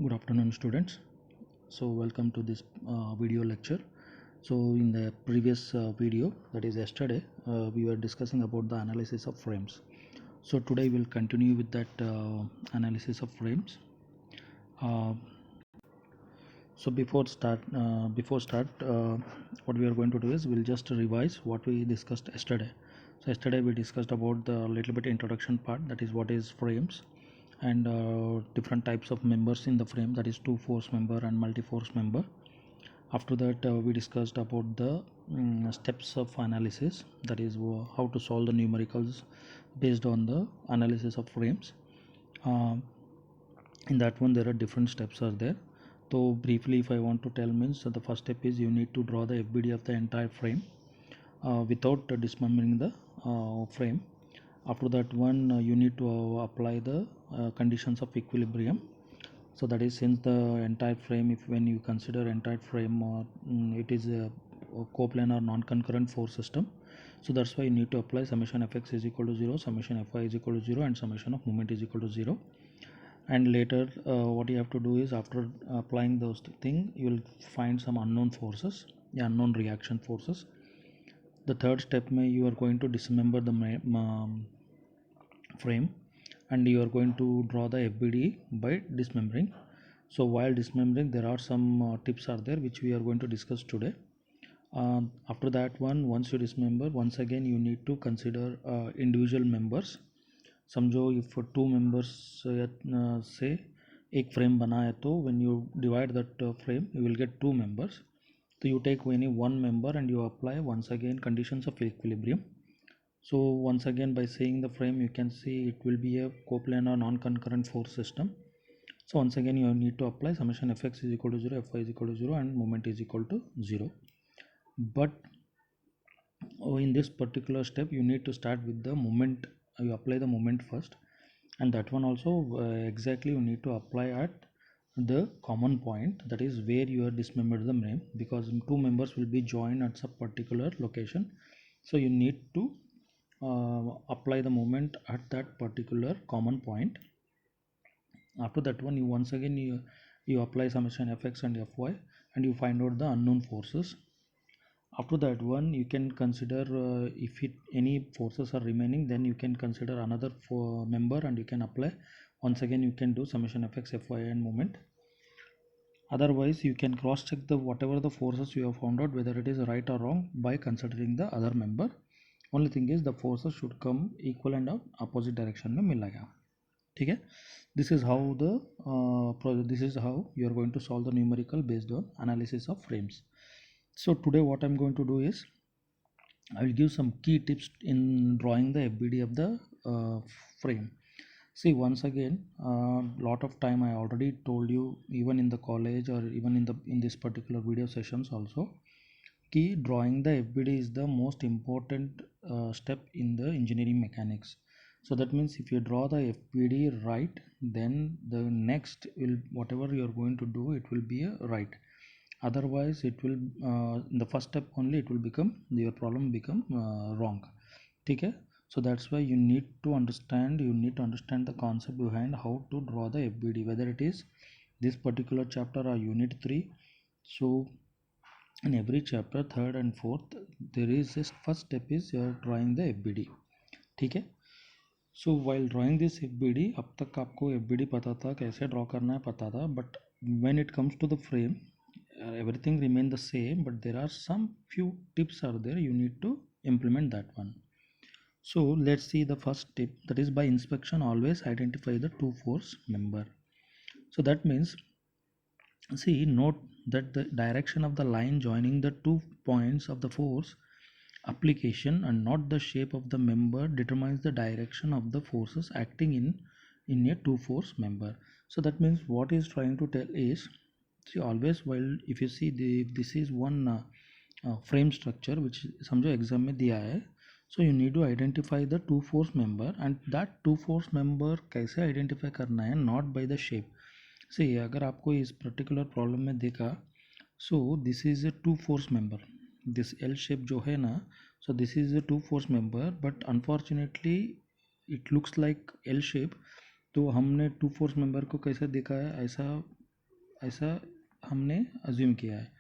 Good afternoon, students. So, welcome to this video lecture. So, in the previous video, that is yesterday, we were discussing about the analysis of frames. So, today we'll continue with that analysis of frames. So, before start, what we are going to do is we'll just revise what we discussed yesterday. So, yesterday we discussed about the little bit introduction part, that is what is frames, and different types of members in the frame, that is two force member and multi force member. After that we discussed about the steps of analysis, that is how to solve the numericals based on the analysis of frames. In that one there are different steps are there. So briefly if I want to tell means, the first step is you need to draw the FBD of the entire frame without dismembering the frame. After that one you need to apply the conditions of equilibrium. So that is, since the entire frame, if when you consider entire frame it is a coplanar non-concurrent force system, so that's why you need to apply summation fx is equal to 0, summation fy is equal to 0, and summation of moment is equal to 0. And later what you have to do is, after applying those things, you will find some unknown forces, unknown reaction forces. The third step may you are going to dismember the frame, and you are going to draw the FBD by dismembering. So while dismembering, there are some tips are there which we are going to discuss today. After that one, once you dismember, once again you need to consider individual members. समझो if two members से एक frame बना है, तो when you divide that frame you will get two members. So you take any one member and you apply once again conditions of equilibrium. So once again, by seeing the frame, you can see it will be a coplanar non-concurrent force system. So once again you need to apply summation fx is equal to 0, fy is equal to 0, and moment is equal to 0. But in this particular step you need to start with the moment. You apply the moment first, and that one also exactly you need to apply at the common point, that is where you are dismembered the frame, because two members will be joined at some particular location. So you need to apply the moment at that particular common point. After that one, you once again you apply summation fx and fy, and you find out the unknown forces. After that one, you can consider if any forces are remaining, then you can consider another member and you can apply. Once again you can do summation fx, fy, and moment. Otherwise you can cross check the whatever the forces you have found out, whether it is right or wrong, by considering the other member. Only thing is the forces should come equal and opposite direction में मिलेगा. ठीक है. This is how you are going to solve the numerical based on analysis of frames. So today what I'm going to do is, I will give some key tips in drawing the FBD of the frame. See, once again, lot of time I already told you, even in the college or even in this particular video sessions also, key drawing the FBD is the most important step in the engineering mechanics. So that means if you draw the FBD right, then the next will, whatever you are going to do, it will be a right. Otherwise it will in the first step only it will become, your problem become wrong. Okay. So that's why you need to understand the concept behind how to draw the FBD, whether it is this particular chapter or unit 3. So in every chapter, third and fourth, there is this first step is you are drawing the FBD. ठीक है. So while drawing this FBD, अब तक आपको FBD पता था, कैसे draw करना है पता था, but when it comes to the frame, everything remain the same, but there are some few tips are there, you need to implement that one. So let's see the first tip, that is by inspection always identify the two force member. So that means, see, note that the direction of the line joining the two points of the force application and not the shape of the member determines the direction of the forces acting in a two force member. So that means what is trying to tell is, see, always while if you see this is one frame structure which समझो exam में दिया है, so you need to identify the two force member, and that two force member कैसे identify करना है, not by the shape. See, अगर आपको इस particular problem में देखा, so this is a two force member, this L shape जो है ना, so this is a two force member, but unfortunately it looks like L shape. तो हमने टू फोर्स मेंबर को कैसे देखा है, ऐसा ऐसा हमने अज्यूम किया है,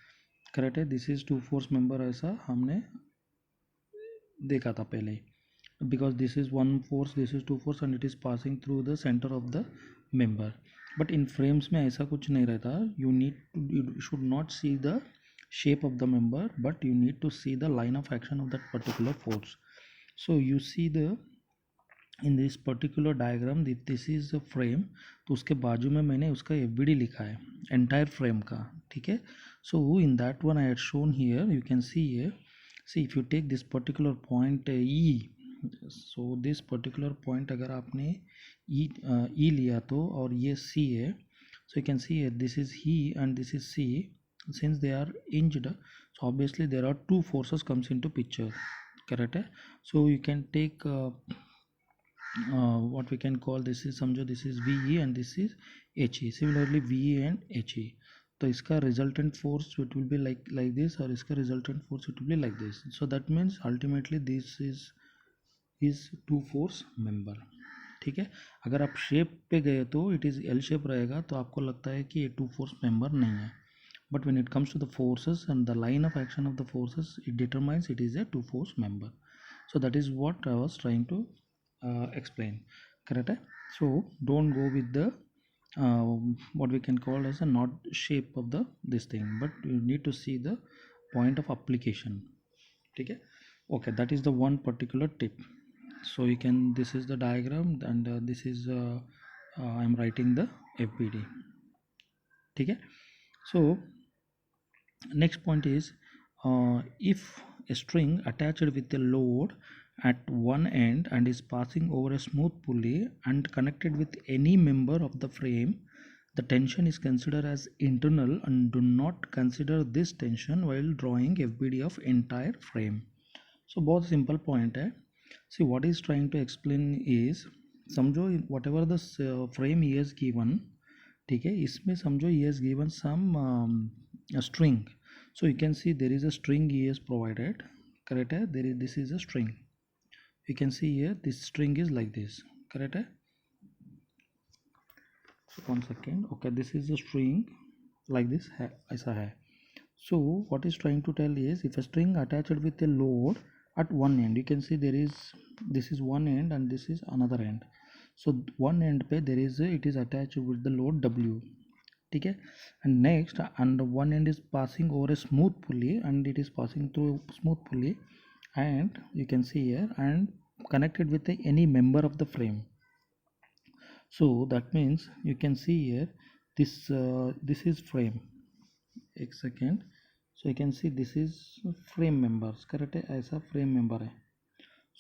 करेक्ट है। This is two force member ऐसा हमने देखा था पहले, because this is one force, this is two force, and it is passing through the center of the member. But in frames में ऐसा कुछ नहीं रहता. You should not see the shape of the member, but you need to see the line of action of that particular force. So you see the in this particular diagram, if this is a frame, तो उसके बाजू में मैंने उसका FBD लिखा है entire frame का, ठीक है. So in that one I had shown here, you can see here, see if you take this particular point E, so this particular point अगर आपने E लिया तो, और ये C है, so you can see here this is E and this is C. Since they are hinged, so obviously there are two forces comes into picture, correct है. So you can take what we can call, this is समझो this is VE and this is HE. Similarly VE and HE, तो इसका resultant force it will be like this, और इसका resultant force it will be like this. So that means ultimately this is two force member, ठीक है. अगर आप shape पे गए तो इट इज़ एल शेप रहेगा, तो आपको लगता है कि ये टू फोर्स मेंबर नहीं है. But when it comes to the forces and the line of action of the forces, it determines it is a two force member. So that is what I was trying to explain, correct है. So don't go with the what we can call as a not shape of the this thing, but you need to see the point of application, ठीक है. Okay, that is the one particular tip. So you can, this is the diagram, and this is I am writing the FBD, ठीक है. So next point is, if a string attached with a load at one end and is passing over a smooth pulley and connected with any member of the frame, the tension is considered as internal, and do not consider this tension while drawing FBD of entire frame. So बहुत simple point है. See what is trying to explain is, समझो whatever the frame he has given, ठीक है, इसमें समझो he has given some a string. So you can see there is a string he has provided, correct है. There is, this is a string, you can see here this string is like this, correct है. So one second, okay, this is a string like this है, ऐसा है. So what is trying to tell is, if a string attached with a load at one end, you can see there is, this is one end and this is another end. So one end पे there is a, it is attached with the load W, ठीक है. And next, and one end is passing over a smooth pulley, and it is passing through a smooth pulley, and you can see here, and connected with any member of the frame. So that means you can see here this is frame, एक second. So you can see this is frame members, correct है, ऐसा frame member है.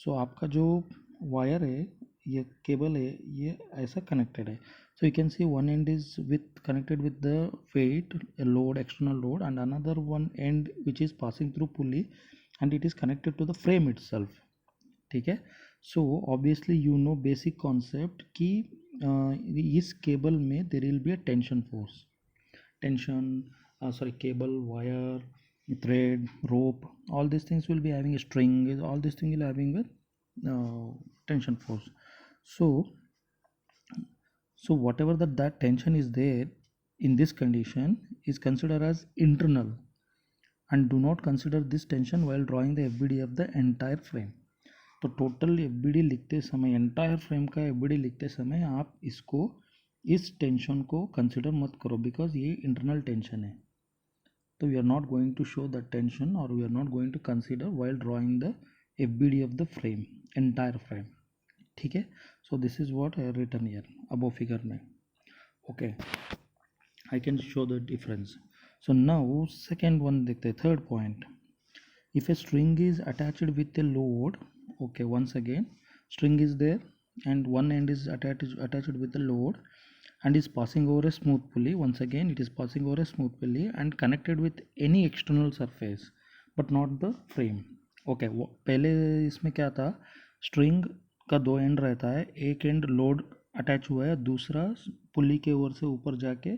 So आपका जो wire है, ये cable है, ये ऐसा connected है. So you can see one end is connected with the weight, a load, external load, and another one end which is passing through pulley, and it is connected to the frame itself, ठीक है. So obviously you know basic concept कि इस cable में there will be a tension force, tension, cable, wire, thread, rope, all these things will be having a string, all these things will having with tension force. So whatever that tension is there in this condition is considered as internal, and do not consider this tension while drawing the FBD of the entire frame. तो total FBD लिखते समय, entire frame का FBD लिखते समय आप इसको, इस tension को कंसिडर मत करो, बिकॉज ये इंटरनल टेंशन है. तो we are not going to show that tension, और we are not going to consider while drawing the FBD of the frame, entire frame, ठीक है. So this is what I written here above figure में. Okay, I can show the difference. So now second one देखते हैं, third point. If a string is attached with a load, okay, once again string is there and one end is attached with the load and is passing over a smooth pulley. Once again it is passing over a smooth pulley and connected with any external surface but not the frame. Okay, पहले इसमें क्या था, string का दो and रहता है, एक and load attach हुआ है, दूसरा पुली के ओर से ऊपर जाके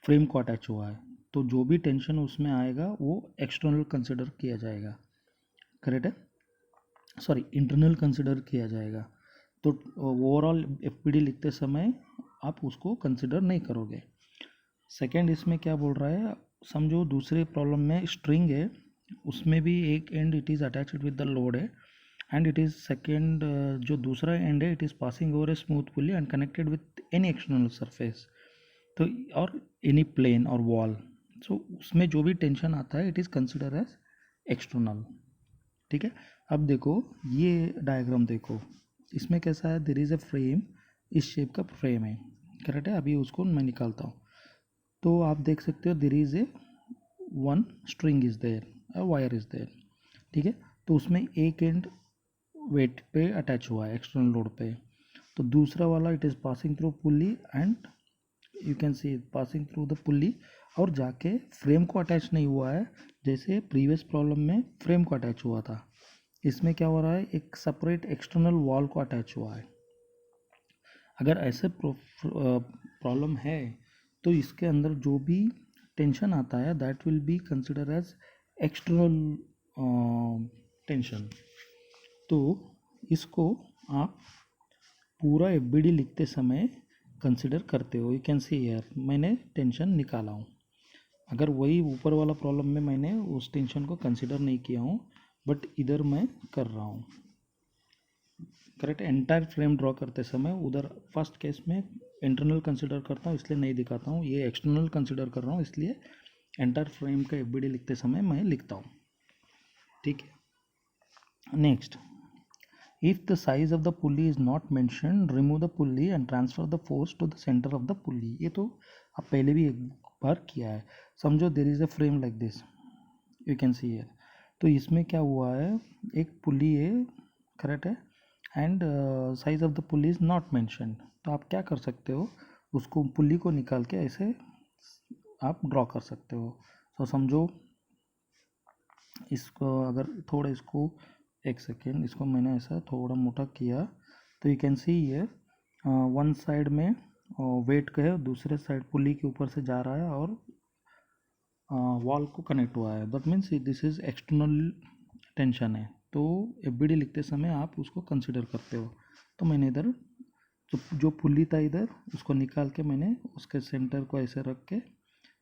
फ्रेम को अटैच हुआ है. तो जो भी टेंशन उसमें आएगा वो एक्सटर्नल कंसिडर किया जाएगा, करेक्ट है, सॉरी इंटरनल कंसिडर किया जाएगा. तो ओवरऑल FBD लिखते समय आप उसको कंसिडर नहीं करोगे. सेकेंड इसमें क्या बोल रहा है, समझो दूसरे प्रॉब्लम में स्ट्रिंग है, उसमें भी एक end it is attached with the load है, एंड इट इज़ सेकेंड जो दूसरा एंड है it is passing over a smooth pulley and connected with any external surface, तो और एनी प्लेन और वॉल, सो उसमें जो भी टेंशन आता है it is consider as external. ठीक है, अब देखो ये डायग्राम देखो, इसमें कैसा है, देयर इज़ अ फ्रेम, इस शेप का फ्रेम है, करेक्ट है। अभी उसको मैं निकालता हूँ, तो आप देख सकते हो there is a one string is there, wire is there, ठीक है। तो उसमें एक एंड वेट पे अटैच हुआ है एक्सटर्नल लोड पे, तो दूसरा वाला it is passing through pulley and you can C passing through the पुली, और जाके फ्रेम को अटैच नहीं हुआ है, जैसे प्रीवियस प्रॉब्लम में फ्रेम को अटैच हुआ था। इसमें क्या हो रहा है, एक सेपरेट एक्सटर्नल वॉल को अटैच हुआ है। अगर ऐसे प्रॉब्लम है तो इसके अंदर जो भी टेंशन आता है that will be consider as external tension. तो इसको आप पूरा एफबीडी लिखते समय कंसिडर करते हो। यू कैन सी हियर मैंने टेंशन निकाला हूँ, अगर वही ऊपर वाला प्रॉब्लम में मैंने उस टेंशन को कंसिडर नहीं किया हूँ, बट इधर मैं कर रहा हूँ, करेक्ट। एंटायर फ्रेम ड्रॉ करते समय उधर फर्स्ट केस में इंटरनल कंसिडर करता हूँ इसलिए नहीं दिखाता हूँ, ये एक्सटर्नल कंसिडर कर रहा हूँ इसलिए एंटायर फ्रेम का एफबीडी लिखते समय मैं लिखता हूँ, ठीक है। Next, if the size of the pulley is not mentioned, remove the pulley and transfer the force to the center of the pulley। ये तो आप पहले भी एक बार किया है। समझो there is a frame like this, you can see here, तो इसमें क्या हुआ है, एक पुली है, करेक्ट है, and size of the pulley is not mentioned, तो आप क्या कर सकते हो, उसको पुली को निकाल के ऐसे आप ड्रॉ कर सकते हो। तो समझो इसको अगर थोड़ा इसको एक सेकेंड, इसको मैंने ऐसा थोड़ा मोटा किया, तो यू कैन सी ये वन साइड में वेट का है, दूसरे साइड पुली के ऊपर से जा रहा है और वॉल को कनेक्ट हुआ है, that means this is external tension है। तो एफबीडी लिखते समय आप उसको कंसिडर करते हो। तो मैंने इधर जो पुली था इधर उसको निकाल के मैंने उसके सेंटर को ऐसे रख के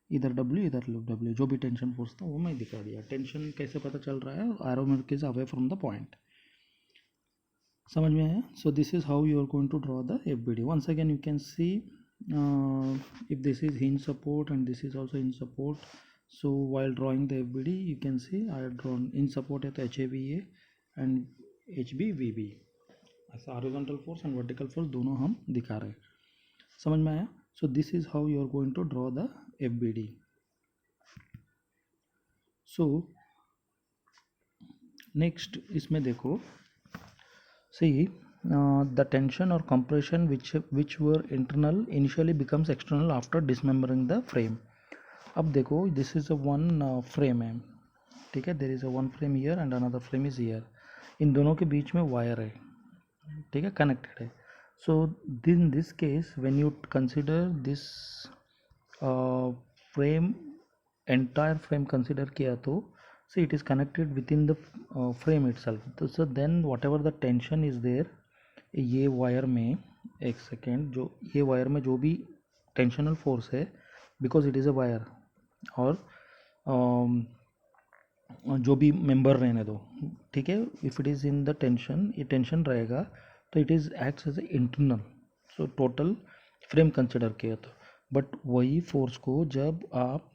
इधर डब्ल्यू इधर डब्ल्यू, जो भी टेंशन फोर्स था वो मैं दिखा दिया। टेंशन कैसे पता चल रहा है, arrow mark is away from the point, समझ में आया। So this is how you are going to draw the FBD. Once again you can see if this is hinge support and this is also hinge support, so while drawing the FBD you can see I have drawn hinge support है तो HAVA and HBVB, ऐसा horizontal force and vertical force दोनों हम दिखा रहे हैं, समझ में आया। So this is how you are going to draw the FBD। So next इसमें देखो, सी the tension or compression which were internal initially becomes external after dismembering the frame। अब देखो this is a one frame है, ठीक है, there is a one frame here and another frame is here, इन दोनों के बीच में वायर है, ठीक है, कनेक्टेड है। So in this case when you consider this frame, entire frame consider किया तो see it is connected within the frame itself, तो so then whatever the tension is there, ये वायर में एक सेकेंड, जो ये वायर में जो भी टेंशनल फोर्स है because it is a wire, और जो भी मेंबर रहने दो, ठीक है, if it is in the tension, ये टेंशन रहेगा तो it is acts as a internal, so total frame consider किया तो, बट वही फोर्स को जब आप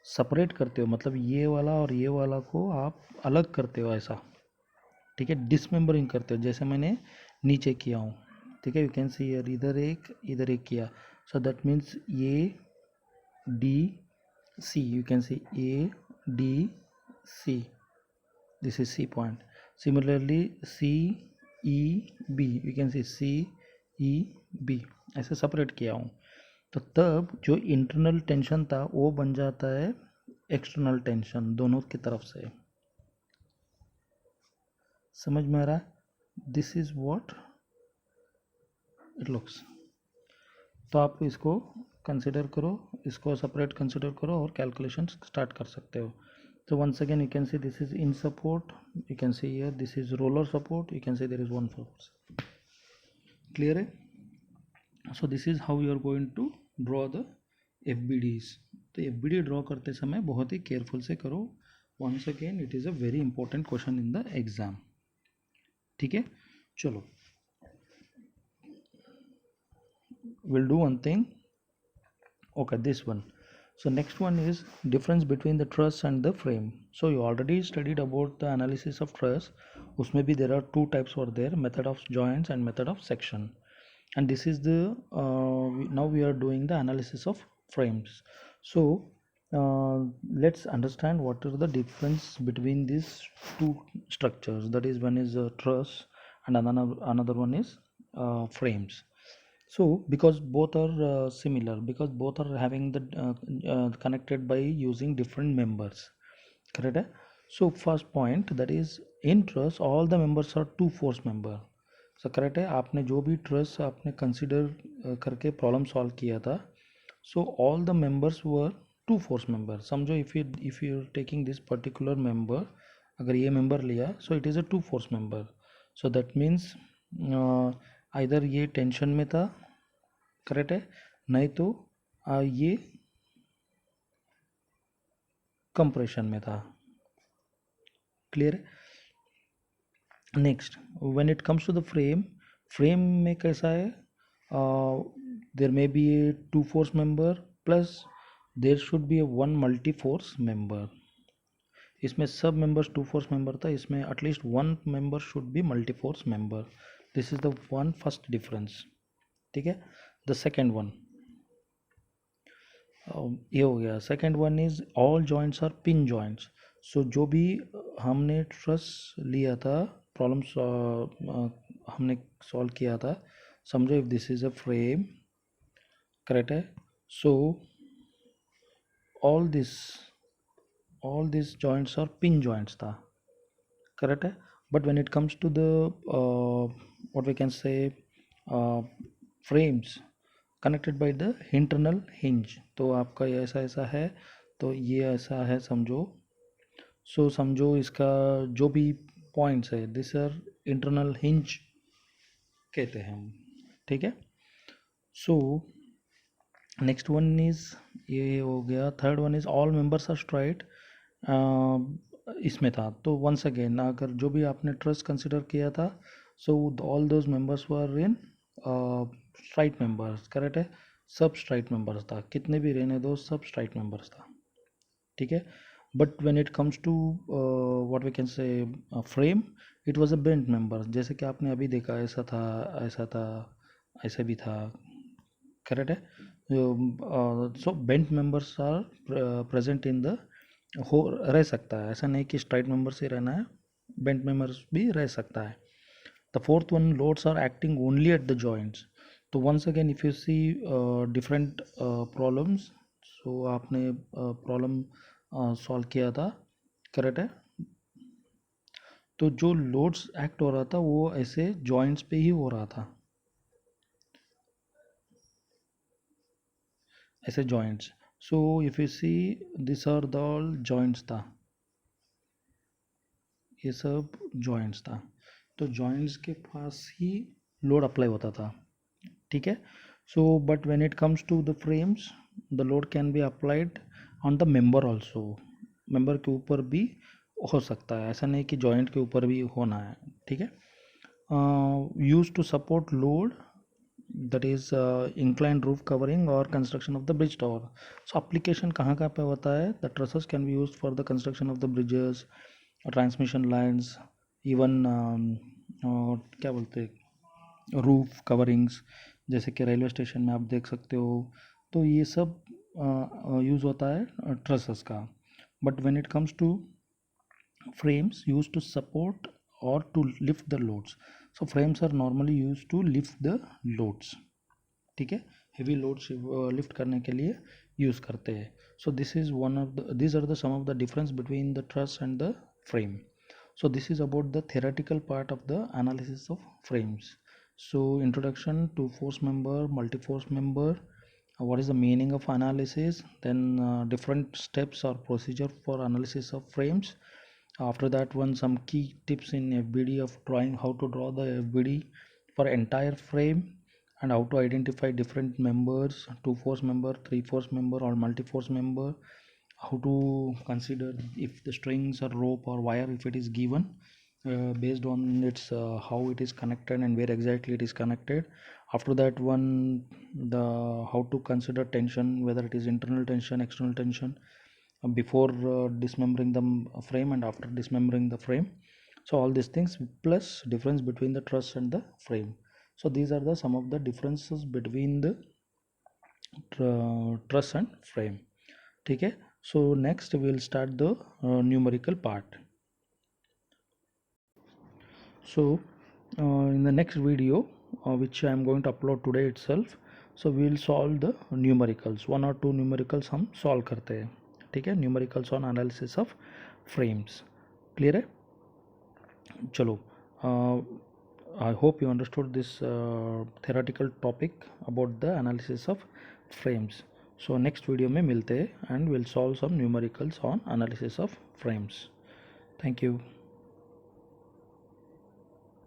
सेपरेट करते हो, मतलब ये वाला और ये वाला को आप अलग करते हो ऐसा, ठीक है, डिसमेंबरिंग करते हो जैसे मैंने नीचे किया हूँ, ठीक है, यू कैन सी हियर इधर एक किया, so that means A D C, you can see A D C, this is C point, similarly C E B, you can see C E B, ऐसे सेपरेट किया हूँ, तो तब जो internal tension था वो बन जाता है एक्सटर्नल टेंशन दोनों की तरफ से, समझ में आ रहा है, this is what it looks. तो आप इसको कंसिडर करो, इसको सेपरेट कंसिडर करो और कैलकुलेशन स्टार्ट कर सकते हो। तो once again you can see this is in support, you can see here this is roller support, you can see there is one force, clear है। So this is how you are going to draw the FBDs। तो FBD draw करते समय बहुत ही careful से करो। Once again it is a very important question in the exam. ठीक है, चलो we'll do one thing. Okay, this one. So next one is difference between the truss and the frame. So you already studied about the analysis of truss. उसमें भी there are two types were there, method of joints and method of section. And this is the now we are doing the analysis of frames. So let's understand what are the difference between these two structures. That is, one is a truss and another one is frames. So because both are similar, because both are having the connected by using different members, correct है? So first point, that is in truss all the members are two force member. So correct है, आपने जो भी truss आपने consider करके problem solve किया था, so all the members were two force member. समझो if you taking this particular member, अगर ये member लिया, so it is a two force member. So that means either ये टेंशन में था, करेक्ट है, नहीं तो ये कंप्रेशन में था। क्लियर है? Next, when it comes to the frame, frame में कैसा है, there may be a two force member plus there should be a one multi force member. इसमें सब मेंबर्स टू फोर्स मेंबर था, इसमें at least one member should be multi force member. This is the one first difference. ठीक है, the second one ये हो गया। Second one is all joints are pin joints. सो जो भी हमने ट्रस लिया था, प्रॉब्लम्स हमने सॉल्व किया था, समझो if this is a frame, correct है, so all this joints are pin joints था, करेक्ट है। But when it comes to the what we can say frames connected by the internal hinge, तो आपका ये ऐसा ऐसा है, तो ये ऐसा है समझो। सो समझो इसका जो भी पॉइंट्स है, दिस आर इंटरनल हिंज कहते हैं हम। ठीक है, सो नेक्स्ट वन इज ये हो गया। Third one is all members are straight, इसमें था। तो वंस अगेन अगर जो भी आपने ट्रस्ट कंसिडर किया था, so all those members were in straight members, correct है, सब स्ट्राइट मेंबर्स था, कितने भी रहने दो सब स्ट्राइट मेंबर्स था। ठीक है, but when it comes to what we can say frame, it was a bent member, जैसे कि आपने अभी देखा, ऐसा था, ऐसा था, ऐसा भी था, करेक्ट है। So bent members are present in the हो, रह सकता है, ऐसा नहीं कि स्ट्राइट मेंबर से रहना है, बेंट मेंबर्स भी रह सकता है। The fourth one, loads are acting only at the joints. तो once again if you see different problems, so आपने प्रॉब्लम सॉल्व किया था, करेक्ट है, तो जो लोड्स एक्ट हो रहा था वो ऐसे जॉइंट्स पे ही हो रहा था, ऐसे joints. So if you see this are the all joints था, ये सब जॉइंट्स था, तो जॉइंट्स के पास ही लोड अप्लाई होता था। ठीक है, so but when it comes to the frames, the load can be applied on the member also, member के ऊपर भी हो सकता है, ऐसा नहीं कि जॉइंट के ऊपर भी होना है। ठीक है, use to support load, that is inclined roof covering और construction of the bridge tower. So application कहाँ कहाँ पे होता है, the trusses can be use for the construction of the bridges, transmission lines, even क्या बोलते हैं, रूफ कवरिंग्स, जैसे कि रेलवे स्टेशन में आप देख सकते हो, तो ये सब यूज़ होता है ट्रसेस का। But when it comes to frames used to support or to lift the loads, so frames are normally used to lift the loads। ठीक है, heavy loads lift करने के लिए यूज़ करते हैं। so this is one of the, these are the some of the difference between the truss and the frame। so this is about the theoretical part of the analysis of frames। so introduction to force member, multi force member, what is the meaning of analysis, then different steps or procedure for analysis of frames. After that one, some key tips in FBD of drawing, how to draw the FBD for entire frame, and how to identify different members, two force member, three force member, or multi force member, how to consider if the strings or rope or wire, if it is given, based on its how it is connected and where exactly it is connected. After that one, the how to consider tension, whether it is internal tension, external tension, before dismembering the frame and after dismembering the frame. So all these things, plus difference between the truss and the frame. So these are the some of the differences between the truss and frame. Okay, so next we will start the numerical part. So in the next video, which I am going to upload today itself, so we will solve the numericals, one or two numericals हम solve करते हैं. ठीक है, numericals on analysis of frames. Clear है? चलो, I hope you understood this theoretical topic about the analysis of frames. So next video में मिलते हैं and we'll solve some numericals on analysis of frames. Thank you.